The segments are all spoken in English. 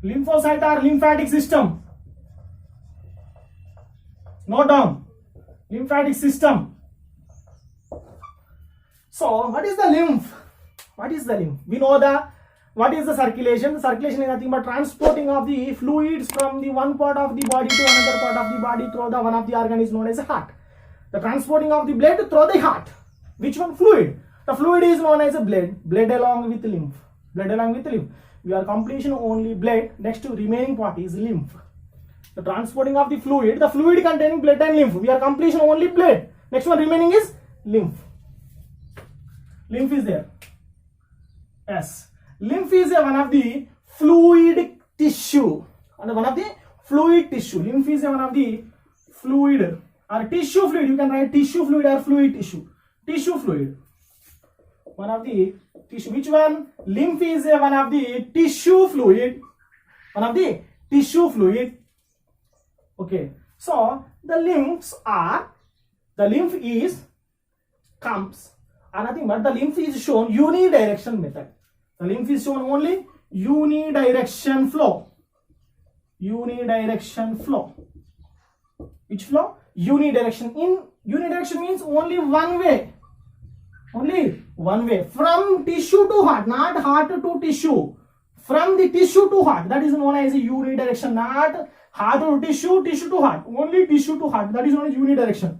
Lymphocyte or lymphatic system. Note down. Lymphatic system. So, what is the lymph? What is the lymph? We know what is the circulation? The circulation is nothing but transporting of the fluids from the one part of the body to another part of the body through the one of the organ is known as a heart. The transporting of the blood through the heart. Which one? Fluid. The fluid is known as a blood. Blood along with lymph. Blood along with lymph. We are completion only blood. Next to remaining part is lymph. The transporting of the fluid containing blood and lymph. We are completion only blood. Next one remaining is lymph. Lymph is there. Yes. Lymph is one of the fluid tissue. And one of the fluid tissue. Lymph is one of the fluid or tissue fluid. You can write tissue fluid or fluid tissue. Tissue fluid. One of the tissue. Which one? Lymph is one of the tissue fluid. One of the tissue fluid. Okay. So the lymph comes. And nothing but the lymph is shown unidirection method. The lymph is shown only unidirection flow. Unidirection flow. Which flow? Unidirection. In unidirection means only one way. Only one way. From tissue to heart, not heart to tissue. From the tissue to heart. That is known as a unidirection. Not heart to tissue, tissue to heart. Only tissue to heart. That is known as unidirection.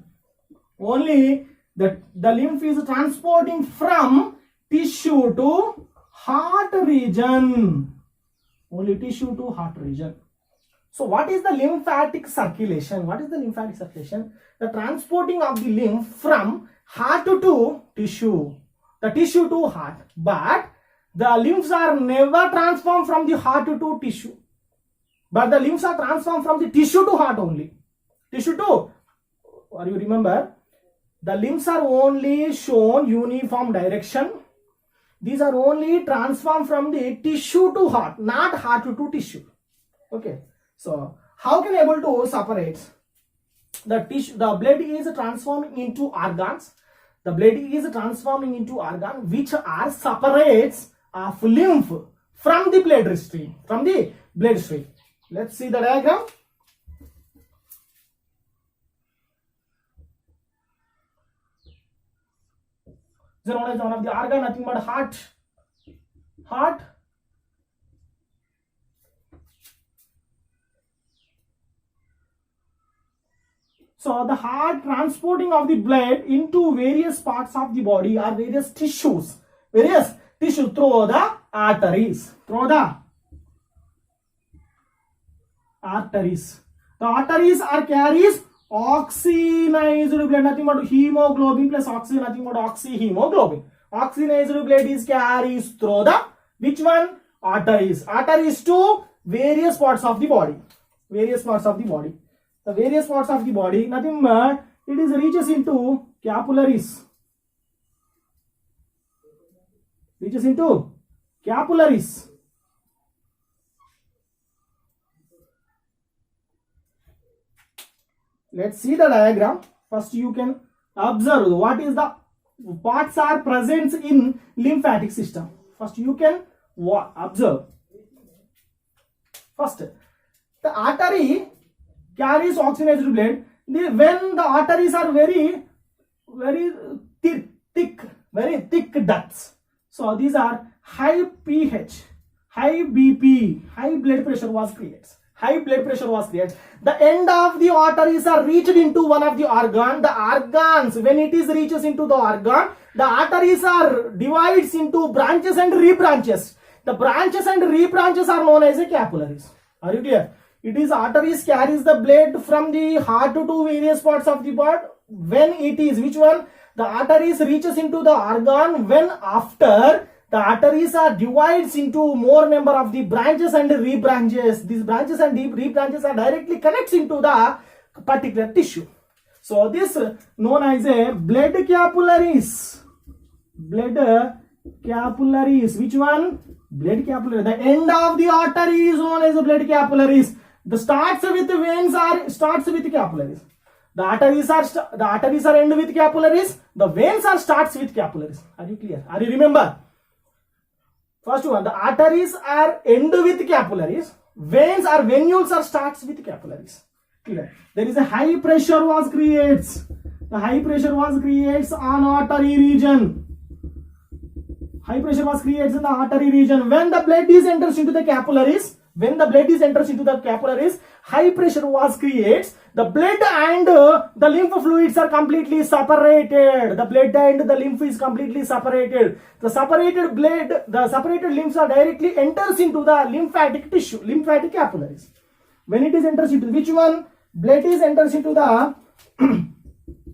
Only the lymph is transporting from tissue to heart region. Only tissue to heart region. So what is the lymphatic circulation? What is the lymphatic circulation? The transporting of the lymph from heart to tissue. The tissue to heart. But the lymphs are never transformed from the heart to tissue. But the lymphs are transformed from the tissue to heart only. Tissue to, or you remember, the lymphs are only shown uniform direction. These are only transformed from the tissue to heart, not heart to tissue. Okay. So, how can able to separate the tissue? The blood is transforming into organs. The blood is transforming into organ which are separates of lymph from the blood stream. From the blood stream. Let's see the diagram. Is known as one of the organ, nothing but heart. Heart. So the heart transporting of the blood into various parts of the body or various tissues. Various tissues through the arteries. Through the arteries. The arteries are carries oxygenized blood, nothing but hemoglobin plus oxygen, nothing but oxyhemoglobin. Oxygenized blood is carries through the which one? Arteries. Arteries to various parts of the body. Various parts of the body. The various parts of the body, nothing but it is reaches into capillaries. Reaches into capillaries. Let's see the diagram. First you can observe what is the parts are present in lymphatic system. First you can observe. First, the artery carries oxygenated blood. When the arteries are very thick ducts. So these are high pH, high BP, high blood pressure was created. High blood pressure was created. The end of the arteries are reached into one of the organ. The organs, when it is reaches into the organ, the arteries are divides into branches and rebranches. The branches and rebranches are known as the capillaries. Are you clear? It is arteries carries the blood from the heart to various parts of the body. When it is which one? The arteries reaches into the organ. When after the arteries are divides into more number of the branches and rebranches. These branches and rebranches are directly connects into the particular tissue. So this known as a blood capillaries. Blood capillaries. Which one? Blood capillaries. The end of the artery is known as blood capillaries. The starts with veins are starts with capillaries. The arteries are end with capillaries. The veins are starts with capillaries. Are you clear? Are you remember? First one, the arteries are end with capillaries. Veins or venules are starts with capillaries. Clear? There is a high pressure was creates. The high pressure was creates on artery region. High pressure was creates in the artery region. When the blood is enters into the capillaries, high pressure was creates. The blood and the lymph fluids are completely separated. The blood and the lymph is completely separated. The separated blood, the separated lymphs are directly enters into the lymphatic tissue, lymphatic capillaries. When it is enters into which one? Blood is enters into the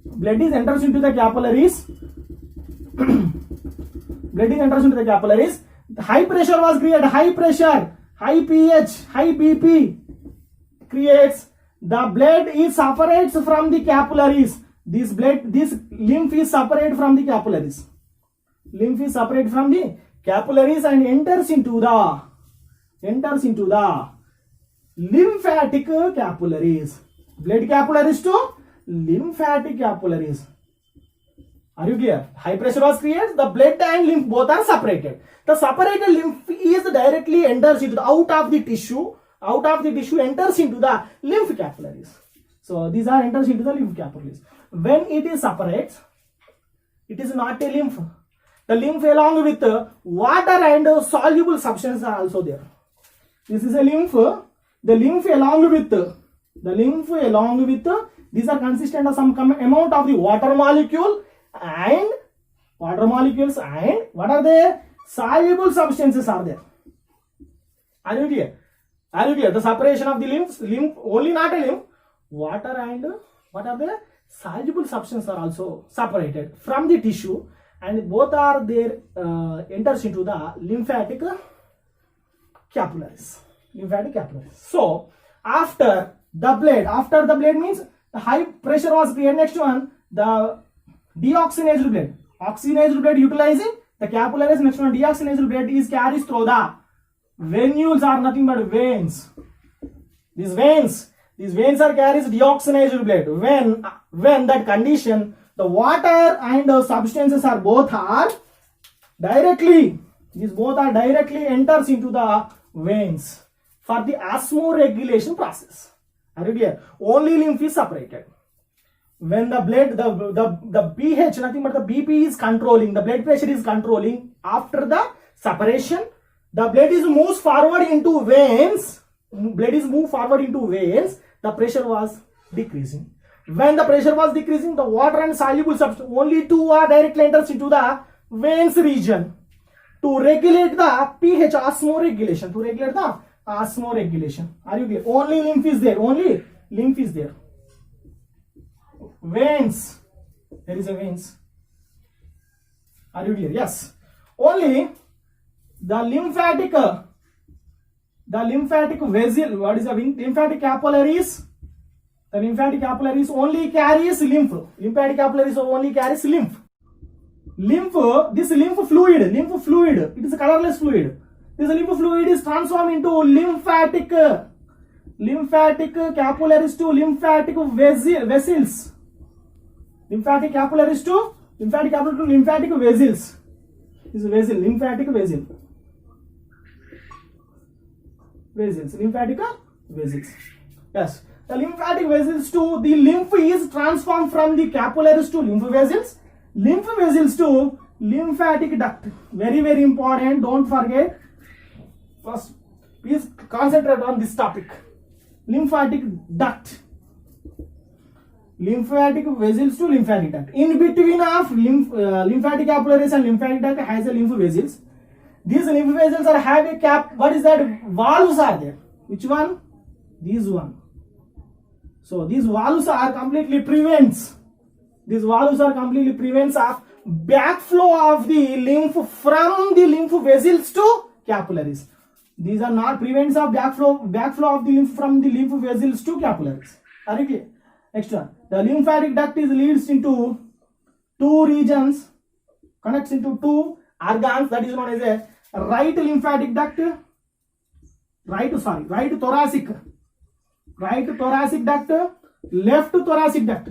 blood is enters into the capillaries. Blood is enters into the capillaries. High pressure was created. High pressure, high pH, high BP creates. The blood is separates from the capillaries. This lymph is separate from the capillaries. Lymph is separate from the capillaries and enters into the lymphatic capillaries. Blood capillaries to lymphatic capillaries. Are you clear? High pressure was created. The blood and lymph both are separated. The separated lymph is directly enters into the out of the tissue enters into the lymph capillaries. So these are enters into the lymph capillaries. When it is separates, it is not a lymph. The lymph along with water and soluble substances are also there. This is a lymph. The lymph along with these are consistent of some amount of the water molecules and what are they? Soluble substances are there. Are you clear? The separation of the lymph only not a lymph, water and what are the soluble substances are also separated from the tissue, and both are there enters into the lymphatic capillaries. So after the blood means the high pressure was created. Next one, the deoxygenized blood. Oxygenized blood utilizing the capillaries. Next one, deoxygenized blood is carries through the venules are nothing but veins. These veins are carries deoxygenized blood. When that condition, the water and the substances are both are directly enters into the veins for the osmoregulation process. Are you clear? Only lymph is separated. When the blood, the pH, nothing but the BP is controlling, the blood pressure is controlling. After the separation, the blood is moves forward into veins. The pressure was decreasing. When the pressure was decreasing, the water and soluble substance, only two are directly enters into the veins region to regulate the pH osmoregulation. Are you clear? Only lymph is there. Veins. There is a veins. Are you clear? Yes. Only the lymphatic vessel. What is the lymphatic capillaries? The lymphatic capillaries only carries lymph. Lymphatic capillaries only carries lymph. This lymph fluid. It is a colorless fluid. This lymph fluid is transformed into lymphatic capillaries to lymphatic vessels. Lymphatic capillaries to lymphatic vessels. This is vessel, lymphatic vessel. Lymphatic vessels. Yes. The lymphatic vessels to the lymph is transformed from the capillaries to lymph vessels. Lymph vessels to lymphatic duct. Very, very important. Don't forget. First, please concentrate on this topic. Lymphatic duct. Lymphatic vessels to lymphatic duct. In between of lymphatic capillaries and lymphatic duct has a lymph vessels. These lymph vessels are have a cap. What is that? Valves are there. Which one? These one. So these valves are completely prevents. These valves are completely prevents of backflow of the lymph from the lymph vessels to capillaries. These are not prevents of backflow of the lymph from the lymph vessels to capillaries. Are you clear? Next one. The lymphatic duct is leads into two regions, connects into two organs, that is known as a right lymphatic duct, right thoracic duct, left thoracic duct.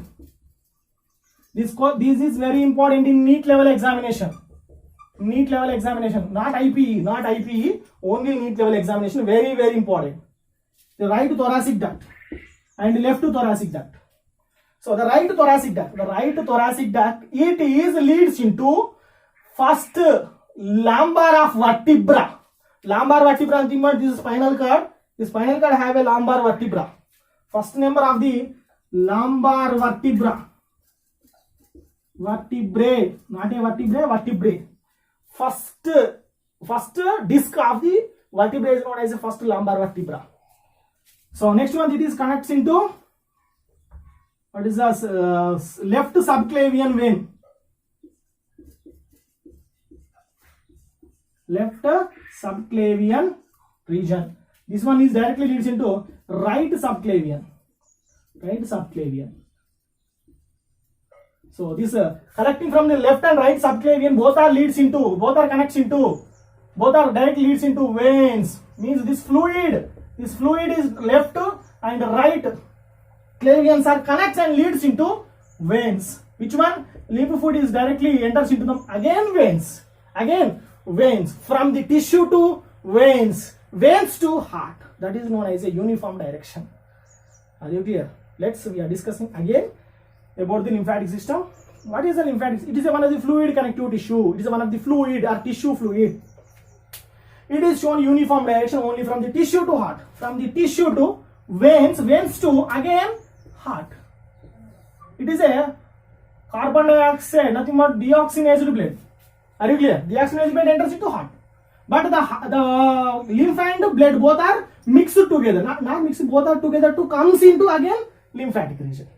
This is very important in NEET level examination. Not IPE, only NEET level examination. Very, very important. the right thoracic duct and left thoracic duct. So the right thoracic duct, it is leads into first lumbar of vertebra. Lumbar vertebra, nothing but this spinal cord. The spinal cord have a lumbar vertebra. First number of the lumbar vertebra. Vertebrae, not a vertebrae, vertebrae. First disc of the vertebrae is known as the first lumbar vertebra. So next one, it is connects into what is this left subclavian vein. Left subclavian region. This one is directly leads into right subclavian. Right subclavian. So this collecting from the left and right subclavian, both are directly leads into veins. Means this fluid is left and right clavians are connects and leads into veins. Which one? Lymph fluid is directly enters into them. Again veins. From the tissue to veins to heart. That is known as a uniform direction. Are you clear? We are discussing again about the lymphatic system. What is the lymphatic? It is one of the fluid connective tissue. It is one of the fluid or tissue fluid. It is shown uniform direction only from the tissue to heart. From the tissue to veins to again heart. It is a carbon dioxide, nothing but deoxygenated blood. Are you clear? Deoxygenated blood enters into heart. But the lymph and blood both are mixed together. Not mixed, both are together to comes into again lymphatic region.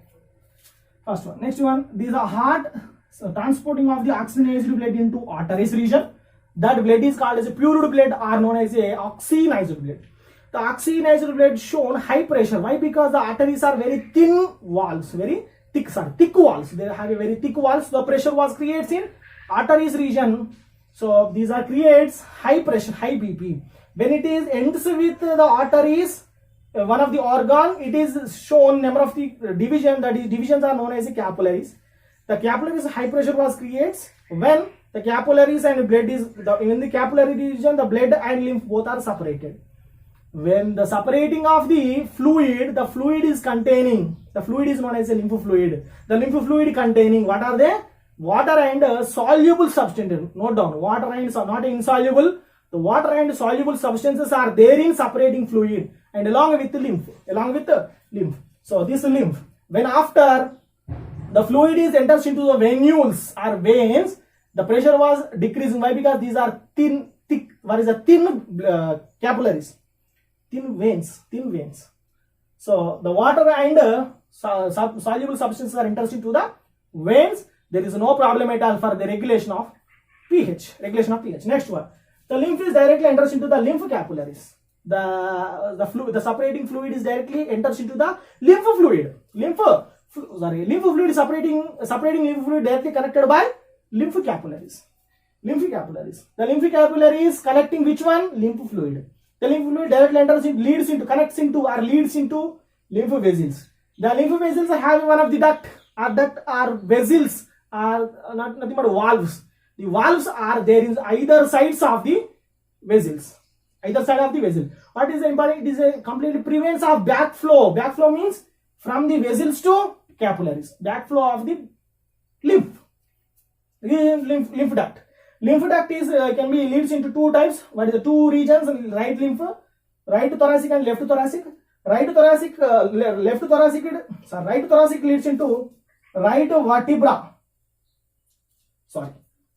First one. Next one, these are heart transporting of the oxygenated blood into arteries region. That blood is called as a pure blood or known as a oxygenated blood. The oxygenated blood shown high pressure. Why? Because the arteries are very thin walls, thick walls. They have a very thick walls. The pressure was creates in arteries region. So these are creates high pressure, high BP. When it is ends with the arteries, one of the organ, it is shown number of the division. That is divisions are known as the capillaries. The capillaries high pressure was creates when the capillaries and blood is in the capillary region, the blood and lymph both are separated. When the separating of the fluid is containing, the fluid is known as a lymph fluid. The lymph fluid containing what are they? Water and soluble substances. Note down, water and not insoluble. The water and soluble substances are there in separating fluid and along with the lymph. So this lymph, when after the fluid is enters into the venules or veins, the pressure was decreasing. Why? Because these are thin capillaries, thin veins. So the water and soluble substances are enters into the veins. There is no problem at all for the regulation of pH. Next one, the lymph is directly enters into the lymph capillaries. The separating fluid is directly enters into the lymph fluid. Lymph fluid is separating lymph fluid directly connected by lymph capillaries. The lymph capillaries collecting which one? Lymph fluid. The lymph fluid directly enters in, connects into lymph vessels. The lymph vessels have one of the duct or vessels are nothing but valves. The valves are there in either sides of the vessels. What is the important? It is a completely prevents of backflow. Backflow means from the vessels to capillaries. Backflow of the lymph duct. Lymph duct is can be leads into two types. What is the two regions? Right lymph, right thoracic and left thoracic. Right thoracic leads into right vertebra.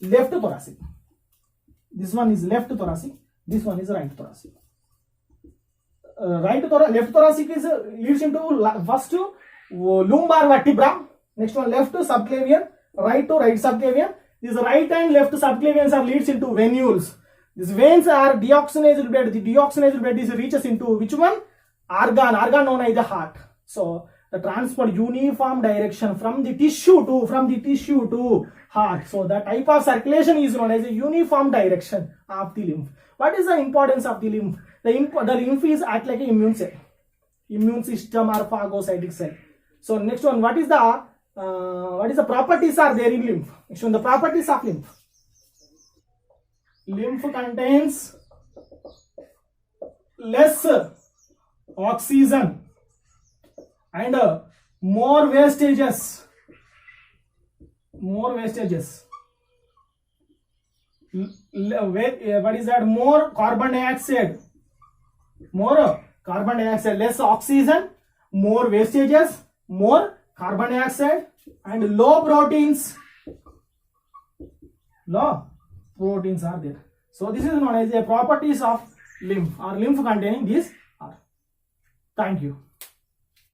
Left thoracic. This one is left thoracic. This one is right thoracic. Left thoracic is leads into first lumbar vertebra. Next one left subclavian. Right to right subclavian. This right and left subclavians are leads into venules. These veins are deoxygenated blood. The deoxygenated blood is reaches into which one? Organ known as the heart. So the transport uniform direction from the tissue to heart. So the type of circulation is known as a uniform direction of the lymph. What is the importance of the lymph? The lymph is act like an immune cell, immune system or phagocytic cell. So next one, what is the properties are there in lymph? Next one, the properties of lymph. Lymph contains less oxygen, and more wastages. What is that? More carbon dioxide. Less oxygen, more wastages, more carbon dioxide, and low proteins. Low proteins are there. So this is known as the properties of lymph, or lymph containing these are. Thank you.